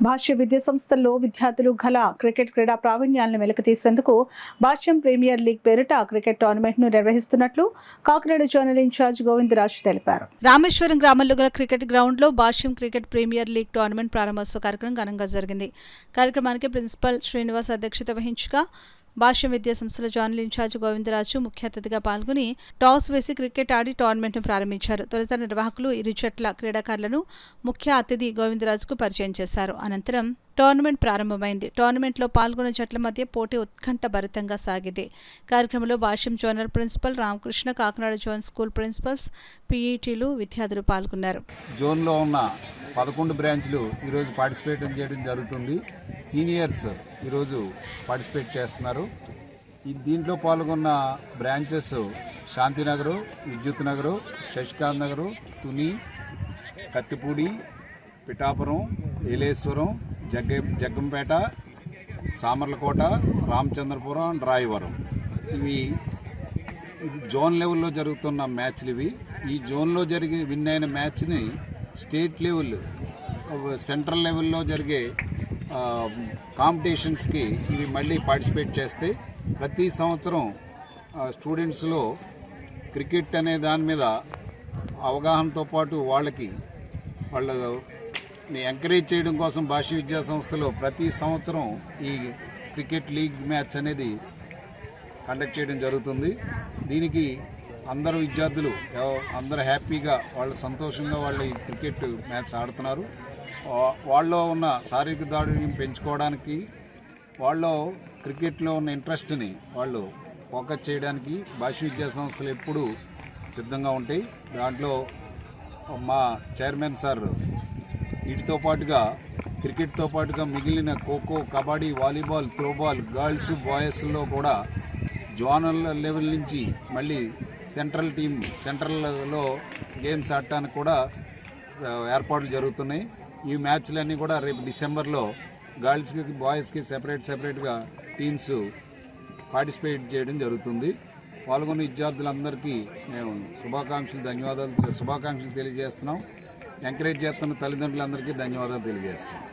భాష్య విద్యా సంస్థల్లో విద్యార్థులు గల క్రికెట్ క్రీడా ప్రావీణ్యాలను వెలికితీసేందుకు భాష్యం ప్రీమియర్ లీగ్ పేరిట క్రికెట్ టోర్నమెంట్ ను నిర్వహిస్తున్నట్లు కాకినాడ జోనల్ ఇన్ఛార్జ్ గోవిందరాజు తెలిపారు. రామేశ్వరం గ్రామంలో గల క్రికెట్ గ్రౌండ్ లో భాష్యం క్రికెట్ ప్రీమియర్ లీగ్ టోర్నమెంట్ ప్రారంభోత్సవ కార్యక్రమం ఘనంగా జరిగింది. కార్యక్రమానికి ప్రిన్సిపల్ శ్రీనివాస్ అధ్యక్షత వహించగా భాష్యం విద్యా సంస్థల జోనల్ ఇన్ఛార్జ్ గోవిందరాజు ముఖ్య అతిథిగా పాల్గొని టాస్ వేసి క్రికెట్ ఆడి టోర్నమెంట్ను ప్రారంభించారు. తొలుత నిర్వాహకులు ఇరు జట్ల క్రీడాకారులను ముఖ్య అతిథి గోవిందరాజుకు పరిచయం చేశారు. అనంతరం టోర్నమెంట్ ప్రారంభమైంది. టోర్నమెంట్లో పాల్గొన్న జట్ల మధ్య పోటీ ఉత్కంఠభరితంగా సాగింది. కార్యక్రమంలో Bhashyam zonal principal Ramakrishna, Kakinada zone school principals, పీఈటీలు, విద్యార్థులు పాల్గొన్నారు. జోన్లో ఉన్న 11 బ్రాంచ్లు ఈరోజు పార్టిసిపేట్ చేయడం జరుగుతుంది. సీనియర్స్ ఈరోజు పార్టిసిపేట్ చేస్తున్నారు. దీంట్లో పాల్గొన్న బ్రాంచెస్ శాంతినగరు, విద్యుత్ నగరు, శశికాంత్ నగరు, తుని, కత్తిపూడి, పిఠాపురం, ఏలేశ్వరం, జగ్గంపేట, సామర్లకోట, రామచంద్రపురం, రాయవరం. ఇవి జోన్ లెవెల్లో జరుగుతున్న మ్యాచ్లు. ఈ జోన్లో విన్ అయిన మ్యాచ్ని స్టేట్ లెవెల్, సెంట్రల్ లెవెల్లో జరిగే కాంపిటీషన్స్కి ఇవి మళ్ళీ పార్టిసిపేట్ చేస్తే ప్రతి సంవత్సరం స్టూడెంట్స్లో క్రికెట్ అనే దాని మీద అవగాహనతో పాటు వాళ్ళని ఎంకరేజ్ చేయడం కోసం భాష్య విద్యా సంస్థలో ప్రతి సంవత్సరం ఈ క్రికెట్ లీగ్ మ్యాచ్ అనేది కండక్ట్ చేయడం జరుగుతుంది. దీనికి అందరూ విద్యార్థులు అందరూ హ్యాపీగా వాళ్ళు సంతోషంగా వాళ్ళు ఈ క్రికెట్ మ్యాచ్ ఆడుతున్నారు. వాళ్ళలో ఉన్న శారీరక దాడుని పెంచుకోవడానికి, వాళ్ళలో క్రికెట్లో ఉన్న ఇంట్రెస్ట్ని వాళ్ళు ఫోకస్ చేయడానికి భాష్య విద్యా సంస్థలు ఎప్పుడూ సిద్ధంగా ఉంటాయి. దాంట్లో మా చైర్మన్ సార్ వీటితో పాటుగా క్రికెట్తో పాటుగా మిగిలిన kho kho, kabaddi, volleyball, throwball, girls, బాయ్స్లో కూడా జోనల్ లెవెల్ నుంచి మళ్ళీ సెంట్రల్లో గేమ్స్ ఆడటానికి కూడా ఏర్పాట్లు జరుగుతున్నాయి. ఈ మ్యాచ్లన్నీ కూడా రేపు డిసెంబర్లో గర్ల్స్కి, బాయ్స్కి సెపరేట్గా టీమ్స్ పార్టిసిపేట్ చేయడం జరుగుతుంది. పాల్గొన్న విద్యార్థులందరికీ మేము శుభాకాంక్షలు తెలియజేస్తున్నాం. ఎంకరేజ్ చేస్తున్న తల్లిదండ్రులందరికీ ధన్యవాదాలు తెలియజేస్తున్నాం.